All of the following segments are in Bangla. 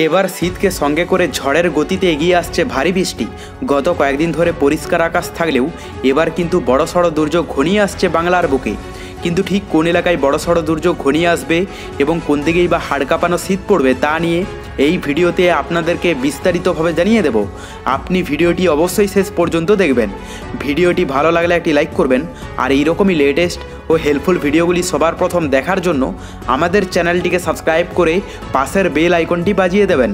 এবার শীতকে সঙ্গে করে ঝড়ের গতিতে এগিয়ে আসছে ভারী বৃষ্টি। গত কয়েকদিন ধরে পরিষ্কার আকাশ থাকলেও এবার কিন্তু বড়সড় দুর্যোগ ঘনিয়ে আসছে বাংলার বুকে। কিন্তু ঠিক কোন এলাকায় বড়সড় দুর্যোগ ঘনিয়ে আসবে এবং কোন দিকেই বা হাড় কাঁপানো শীত পড়বে তা নিয়ে এই ভিডিওতে আপনাদেরকে বিস্তারিতভাবে জানিয়ে দেব। আপনি ভিডিওটি অবশ্যই শেষ পর্যন্ত দেখবেন। ভিডিওটি ভালো লাগলে একটি লাইক করবেন, আর এইরকমই লেটেস্ট ও হেল্পফুল ভিডিওগুলি সবার প্রথম দেখার জন্য আমাদের চ্যানেলটিকে সাবস্ক্রাইব করে পাশের বেল আইকনটি বাজিয়ে দেবেন।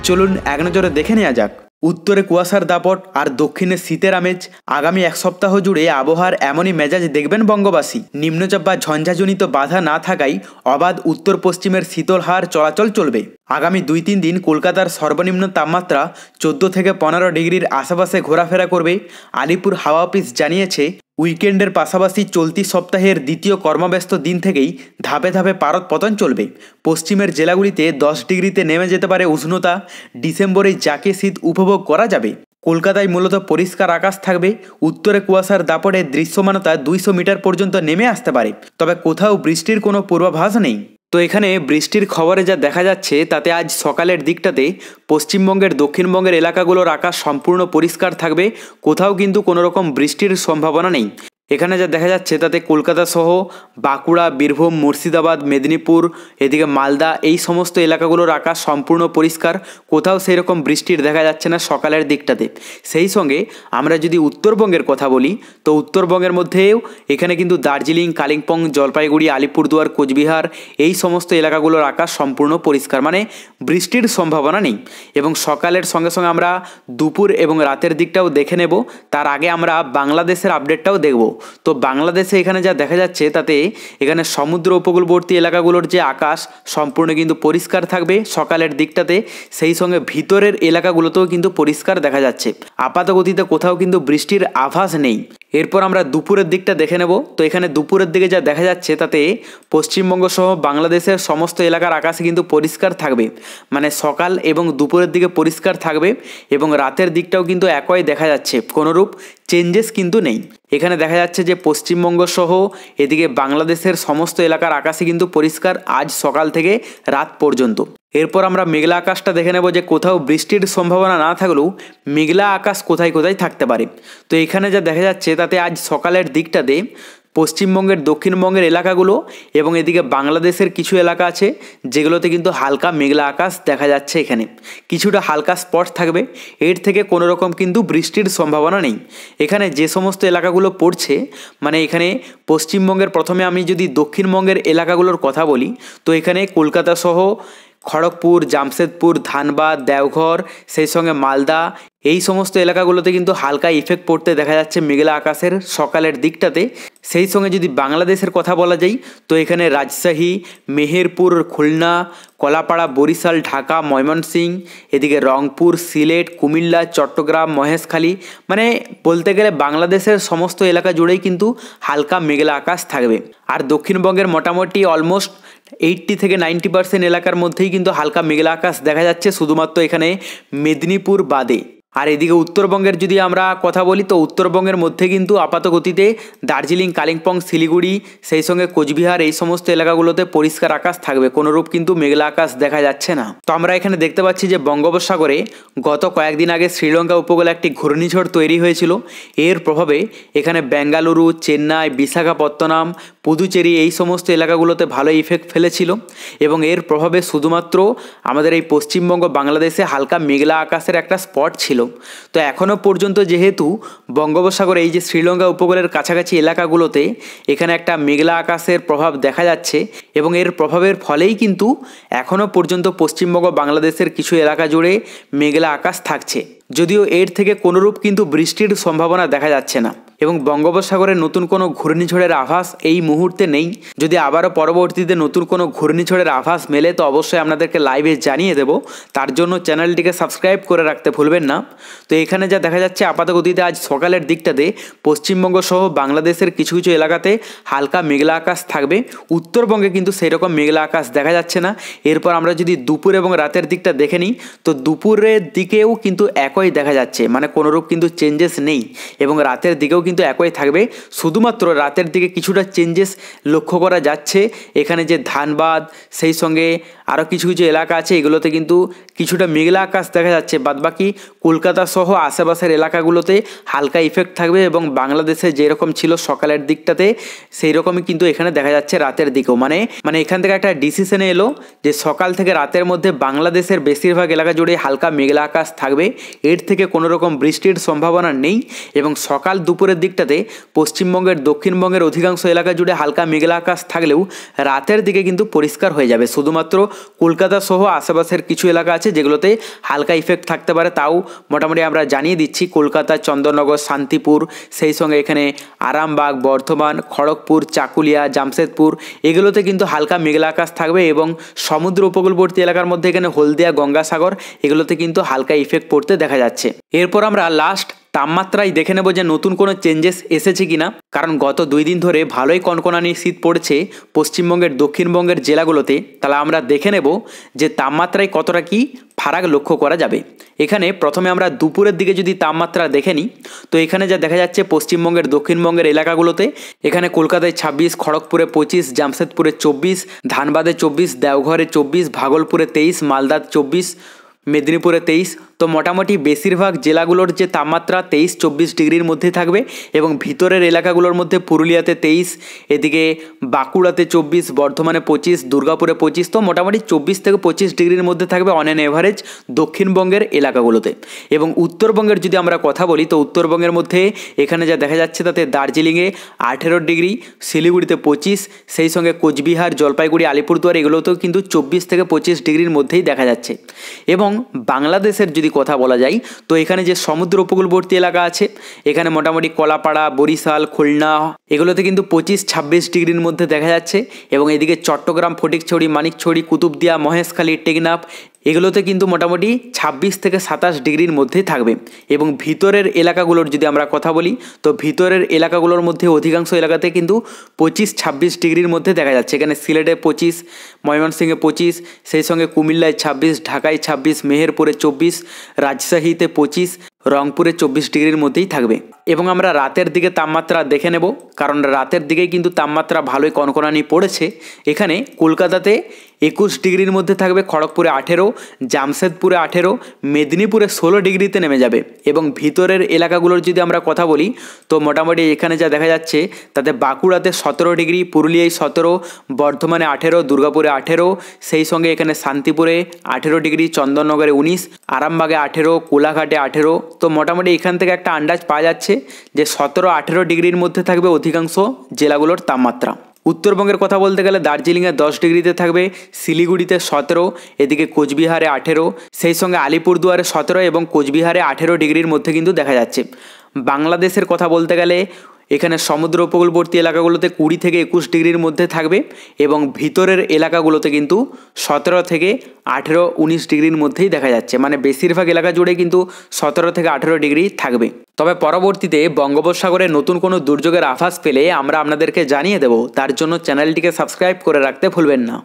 চলুন এক নজরে দেখে নেওয়া যাক। উত্তরে কুয়াশার দাপট আর দক্ষিণে শীতের আমেজ। আগামী এক সপ্তাহ জুড়ে আবহাওয়ার এমনই মেজাজ দেখবেন বঙ্গবাসী। নিম্নচাপ বা ঝঞ্ঝাজনিত বাধা না থাকায় অবাধ উত্তর পশ্চিমের শীতল হাওয়ার চলাচল চলবে। আগামী 2-3 দিন কলকাতার সর্বনিম্ন তাপমাত্রা 14 থেকে 15 ডিগ্রির আশেপাশে ঘোরাফেরা করবে। আলিপুর হাওয়া অফিস জানিয়েছে, উইকেন্ডের পাশাপাশি চলতি সপ্তাহের দ্বিতীয় কর্মব্যস্ত দিন থেকেই ধাপে ধাপে পারদ পতন চলবে। পশ্চিমের জেলাগুলিতে 10 ডিগ্রিতে নেমে যেতে পারে উষ্ণতা। ডিসেম্বরে যাকে শীত উপভোগ করা যাবে। কলকাতায় মূলত পরিষ্কার আকাশ থাকবে। উত্তরে কুয়াশার দাপটে দৃশ্যমানতা 200 মিটার পর্যন্ত নেমে আসতে পারে, তবে কোথাও বৃষ্টির কোনো পূর্বাভাস নেই। তো এখানে বৃষ্টির খবরে যা দেখা যাচ্ছে তাতে আজ সকালের দিকটাতে পশ্চিমবঙ্গের দক্ষিণবঙ্গের এলাকাগুলোর আকাশ সম্পূর্ণ পরিষ্কার থাকবে। কোথাও কিন্তু কোনো রকম বৃষ্টির সম্ভাবনা নেই। এখানে যা দেখা যাচ্ছে তাতে কলকাতা সহ বাঁকুড়া, বীরভূম, মুর্শিদাবাদ, মেদিনীপুর, এদিকে মালদা, এই সমস্ত এলাকাগুলোর আকাশ সম্পূর্ণ পরিষ্কার। কোথাও সেই রকম বৃষ্টির দেখা যাচ্ছে না সকালের দিকটাতে। সেই সঙ্গে আমরা যদি উত্তরবঙ্গের কথা বলি, তো উত্তরবঙ্গের মধ্যেও এখানে কিন্তু দার্জিলিং, কালিম্পং, জলপাইগুড়ি, আলিপুরদুয়ার, কোচবিহার, এই সমস্ত এলাকাগুলোর আকাশ সম্পূর্ণ পরিষ্কার, মানে বৃষ্টির সম্ভাবনা নেই। এবং সকালের সঙ্গে সঙ্গে আমরা দুপুর এবং রাতের দিকটাও দেখে নেব। তার আগে আমরা বাংলাদেশের আপডেটটাও দেখব। তো বাংলাদেশে এখানে যা দেখা যাচ্ছে তাতে এখানে সমুদ্র উপকূলবর্তী এলাকাগুলোর যে আকাশ সম্পূর্ণ কিন্তু পরিষ্কার থাকবে সকালের দিকটাতে। সেই সঙ্গে ভিতরের এলাকাগুলোতেও কিন্তু পরিষ্কার দেখা যাচ্ছে। আপাত গতিতে কোথাও কিন্তু বৃষ্টির আভাস নেই। এরপর আমরা দুপুরের দিকটা দেখে নেব। তো এখানে দুপুরের দিকে যা দেখা যাচ্ছে তাতে পশ্চিমবঙ্গ সহ বাংলাদেশের সমস্ত এলাকার আকাশে কিন্তু পরিষ্কার থাকবে, মানে সকাল এবং দুপুরের দিকে পরিষ্কার থাকবে। এবং রাতের দিকটাও কিন্তু একই দেখা যাচ্ছে, কোনোরূপ চেঞ্জেস কিন্তু নেই। এখানে দেখা যাচ্ছে যে পশ্চিমবঙ্গ সহ এদিকে বাংলাদেশের সমস্ত এলাকার আকাশে কিন্তু পরিষ্কার আজ সকাল থেকে রাত পর্যন্ত। এরপর আমরা মেঘলা আকাশটা দেখে নেব যে কোথাও বৃষ্টির সম্ভাবনা না থাকলেও মেঘলা আকাশ কোথায় কোথায় থাকতে পারে। তো এখানে যা দেখা যাচ্ছে তাতে আজ সকালের দিকটাতে পশ্চিমবঙ্গের দক্ষিণবঙ্গের এলাকাগুলো এবং এদিকে বাংলাদেশের কিছু এলাকা আছে যেগুলোতে কিন্তু হালকা মেঘলা আকাশ দেখা যাচ্ছে। এখানে কিছুটা হালকা স্পট থাকবে, এর থেকে কোনো রকম কিন্তু বৃষ্টির সম্ভাবনা নেই। এখানে যে সমস্ত এলাকাগুলো পড়ছে, মানে এখানে পশ্চিমবঙ্গের প্রথমে আমি যদি দক্ষিণবঙ্গের এলাকাগুলোর কথা বলি, তো এখানে কলকাতা সহ খড়গপুর, জামশেদপুর, ধানবাদ, দেওঘর, সেই সঙ্গে মালদা, এই সমস্ত এলাকাগুলোতে কিন্তু হালকা ইফেক্ট পড়তে দেখা যাচ্ছে মেঘলা আকাশের সকালের দিকটাতে। সেই সঙ্গে যদি বাংলাদেশের কথা বলা যায়, তো এখানে রাজশাহী, মেহেরপুর, খুলনা, কলাপাড়া, বরিশাল, ঢাকা, ময়মনসিংহ, এদিকে রংপুর, সিলেট, কুমিল্লা, চট্টগ্রাম, মহেশখালী, মানে বলতে গেলে বাংলাদেশের সমস্ত এলাকা জুড়েই কিন্তু হালকা মেঘলা আকাশ থাকবে। আর দক্ষিণবঙ্গের মোটামুটি অলমোস্ট 80 থেকে 90% এলাকার মধ্যেই কিন্তু হালকা মেঘলা আকাশ দেখা যাচ্ছে, শুধুমাত্র এখানে মেদিনীপুর বাদে। আর এদিকে উত্তরবঙ্গের যদি আমরা কথা বলি, তো উত্তরবঙ্গের মধ্যে কিন্তু আপাত গতিতে দার্জিলিং, কালিম্পং, শিলিগুড়ি, সেই সঙ্গে কোচবিহার, এই সমস্ত এলাকাগুলোতে পরিষ্কার আকাশ থাকবে, কোনোরূপ কিন্তু মেঘলা আকাশ দেখা যাচ্ছে না। তো আমরা এখানে দেখতে পাচ্ছি যে বঙ্গোপসাগরে গত কয়েকদিন আগে শ্রীলঙ্কা উপকূলে একটি ঘূর্ণিঝড় তৈরি হয়েছিল। এর প্রভাবে এখানে বেঙ্গালুরু, চেন্নাই, বিশাখাপত্তনম, পুদুচেরি, এই সমস্ত এলাকাগুলোতে ভালো ইফেক্ট ফেলেছিল। এবং এর প্রভাবে শুধুমাত্র আমাদের এই পশ্চিমবঙ্গ, বাংলাদেশে হালকা মেঘলা আকাশের একটা স্পট ছিল। তো এখনও পর্যন্ত যেহেতু বঙ্গোপসাগরে এই যে শ্রীলঙ্কা উপকূলের কাছাকাছি এলাকাগুলোতে এখানে একটা মেঘলা আকাশের প্রভাব দেখা যাচ্ছে, এবং এর প্রভাবের ফলেই কিন্তু এখনও পর্যন্ত পশ্চিমবঙ্গ, বাংলাদেশের কিছু এলাকা জুড়ে মেঘলা আকাশ থাকছে, যদিও এর থেকে কোনোরূপ কিন্তু বৃষ্টির সম্ভাবনা দেখা যাচ্ছে না। এবং বঙ্গোপসাগরে নতুন কোনো ঘূর্ণিঝড়ের আভাস এই মুহূর্তে নেই। যদি আবারও পরবর্তীতে নতুন কোনো ঘূর্ণিঝড়ের আভাস মেলে তো অবশ্যই আপনাদেরকে লাইভে জানিয়ে দেব। তার জন্য চ্যানেলটিকে সাবস্ক্রাইব করে রাখতে ভুলবেন না। তো এখানে যা দেখা যাচ্ছে আপাতগতিতে আজ সকালের দিকটাতে পশ্চিমবঙ্গ সহ বাংলাদেশের কিছু কিছু এলাকাতে হালকা মেঘলা আকাশ থাকবে। উত্তরবঙ্গে কিন্তু সেই রকম মেঘলা আকাশ দেখা যাচ্ছে না। এরপর আমরা যদি দুপুর এবং রাতের দিকটা দেখে নিই, তো দুপুরের দিকেও কিন্তু একই দেখা যাচ্ছে, মানে কোনোরূপ কিন্তু চেঞ্জেস নেই। এবং রাতের দিকেও কিন্তু একই থাকবে, শুধুমাত্র রাতের দিকে কিছুটা চেঞ্জেস লক্ষ্য করা যাচ্ছে। এখানে যে ধানবাদ সেই সঙ্গে আরও কিছু কিছু এলাকা আছে এগুলোতে কিন্তু কিছুটা মেঘলা আকাশ দেখা যাচ্ছে। বাদবাকি কলকাতা সহ আশেপাশের এলাকাগুলোতে হালকা ইফেক্ট থাকবে এবং বাংলাদেশে যেরকম ছিল সকালের দিকটাতে সেই রকমই কিন্তু এখানে দেখা যাচ্ছে রাতের দিকেও। মানে এখান থেকে একটা ডিসিশনে এলো যে সকাল থেকে রাতের মধ্যে বাংলাদেশের বেশিরভাগ এলাকা জুড়ে হালকা মেঘলা আকাশ থাকবে, এর থেকে কোনো রকম বৃষ্টির সম্ভাবনা নেই। এবং সকাল দুপুরের দিকটাতে পশ্চিমবঙ্গের দক্ষিণবঙ্গের অধিকাংশ এলাকা জুড়ে হালকা মেঘলা আকাশ থাকলেও রাতের দিকে কিন্তু পরিষ্কার হয়ে যাবে। শুধুমাত্র কলকাতা সহ আশেপাশের কিছু এলাকা আছে যেগুলোতে হালকা ইফেক্ট থাকতে পারে, তাও মোটামুটি আমরা জানিয়ে দিচ্ছি। কলকাতা, চন্দননগর, শান্তিপুর, সেই সঙ্গে এখানে আরামবাগ, বর্ধমান, খড়গপুর, চাকুলিয়া, জামশেদপুর এগুলোতে কিন্তু হালকা মেঘলা আকাশ থাকবে এবং সমুদ্র উপকূলবর্তী এলাকার মধ্যে এখানে হলদিয়া, গঙ্গাসাগর এগুলোতে কিন্তু হালকা ইফেক্ট পড়তে দেখা যাচ্ছে। এরপর আমরা লাস্ট তাপমাত্রায় দেখে নেব যে নতুন কোনো চেঞ্জেস এসেছে কিনা, কারণ গত 2 দিন ধরে ভালোই কনকনানি শীত পড়ছে পশ্চিমবঙ্গের দক্ষিণবঙ্গের জেলাগুলোতে। তাহলে আমরা দেখে নেব যে তাপমাত্রায় কতটা কি ফারাক লক্ষ্য করা যাবে। এখানে প্রথমে আমরা দুপুরের দিকে যদি তাপমাত্রা দেখে নিই, তো এখানে যা দেখা যাচ্ছে পশ্চিমবঙ্গের দক্ষিণবঙ্গের এলাকাগুলোতে এখানে কলকাতায় 26, খড়গপুরে 25, জামশেদপুরে 24, ধানবাদে 24, দেওঘরে 24, ভাগলপুরে 23, মালদাতে 24, মেদিনীপুরে 23। তো মোটামুটি বেশিরভাগ জেলাগুলোর যে তাপমাত্রা 23-24 ডিগ্রির মধ্যে থাকবে এবং ভিতরের এলাকাগুলোর মধ্যে পুরুলিয়াতে 23, এদিকে বাঁকুড়াতে 24, বর্ধমানে 25, দুর্গাপুরে 25। তো মোটামুটি 24 থেকে 25 ডিগ্রির মধ্যে থাকবে অন অ্যান এভারেজ দক্ষিণবঙ্গের এলাকাগুলোতে। এবং উত্তরবঙ্গের যদি আমরা কথা বলি, তো উত্তরবঙ্গের মধ্যে এখানে যা দেখা যাচ্ছে তাতে দার্জিলিংয়ে 18 ডিগ্রি, শিলিগুড়িতে 25, সেই সঙ্গে কোচবিহার, জলপাইগুড়ি, আলিপুরদুয়ার এগুলোতেও কিন্তু 24 থেকে 25 ডিগ্রির মধ্যেই দেখা যাচ্ছে। এবং বাংলাদেশের যদি কথা বলা যায়, তো এখানে যে সমুদ্র উপকূলবর্তী এলাকা আছে এখানে মোটামুটি কলাপাড়া, বরিশাল, খুলনা এগুলোতে কিন্তু 25-26 ডিগ্রির মধ্যে দেখা যাচ্ছে। এবং এদিকে চট্টগ্রাম, ফটিকছড়ি, মানিকছড়ি, কুতুবদিয়া, মহেশখালী, টেকনাফ এগুলোতে কিন্তু মোটামুটি 26 থেকে 27 ডিগ্রির মধ্যে থাকবে। এবং ভিতরের এলাকাগুলোর যদি আমরা কথা বলি, তো ভিতরের এলাকাগুলোর মধ্যে অধিকাংশ এলাকাতে কিন্তু 25-26 ডিগ্রির মধ্যে দেখা যাচ্ছে। এখানে সিলেটে 25, ময়মনসিংহে 25, সেই সঙ্গে কুমিল্লায় 26, ঢাকায় 26, মেহেরপুরে 24, রাজশাহীতে 25, রংপুরে 24 ডিগ্রির মধ্যেই থাকবে। এবং আমরা রাতের দিকে তাপমাত্রা দেখে নেব, কারণ রাতের দিকেই কিন্তু তাপমাত্রা ভালোই কনকনানি পড়েছে। এখানে কলকাতাতে 21 ডিগ্রির মধ্যে থাকবে, খড়গপুরে 18, জামশেদপুরে 18, মেদিনীপুরে 16 ডিগ্রিতে নেমে যাবে। এবং ভিতরের এলাকাগুলোর যদি আমরা কথা বলি, তো মোটামুটি এখানে যা দেখা যাচ্ছে তাতে বাঁকুড়াতে 17 ডিগ্রি, পুরুলিয়ায় 17, বর্ধমানে 18, দুর্গাপুরে 18, সেই সঙ্গে এখানে শান্তিপুরে 18 ডিগ্রি, চন্দননগরে 19, আরামবাগে 18, কোলাঘাটে 18। তো মোটামুটি এখান থেকে একটা আন্দাজ পাওয়া যাচ্ছে যে 17-18 ডিগ্রির মধ্যে থাকবে অধিকাংশ জেলাগুলোর তাপমাত্রা। উত্তরবঙ্গের কথা বলতে গেলে দার্জিলিংয়ে 10 ডিগ্রিতে থাকবে, শিলিগুড়িতে 17, এদিকে কোচবিহারে 18, সেই সঙ্গে আলিপুরদুয়ারে 17 এবং কোচবিহারে 18 ডিগ্রির মধ্যে কিন্তু দেখা যাচ্ছে। বাংলাদেশের কথা বলতে গেলে এখানে সমুদ্র উপকূলবর্তী এলাকাগুলোতে 20 থেকে 21 ডিগ্রির মধ্যে থাকবে এবং ভিতরের এলাকাগুলোতে কিন্তু 17 থেকে 18-19 ডিগ্রির মধ্যেই দেখা যাচ্ছে। মানে বেশিরভাগ এলাকা জুড়ে কিন্তু 17 থেকে 18 ডিগ্রি থাকবে। তবে পরবর্তীতে বঙ্গোপসাগরে নতুন কোনো দুর্যোগের আভাস পেলে আমরা আপনাদেরকে জানিয়ে দেব, তার জন্য চ্যানেলটিকে সাবস্ক্রাইব করে রাখতে ভুলবেন না।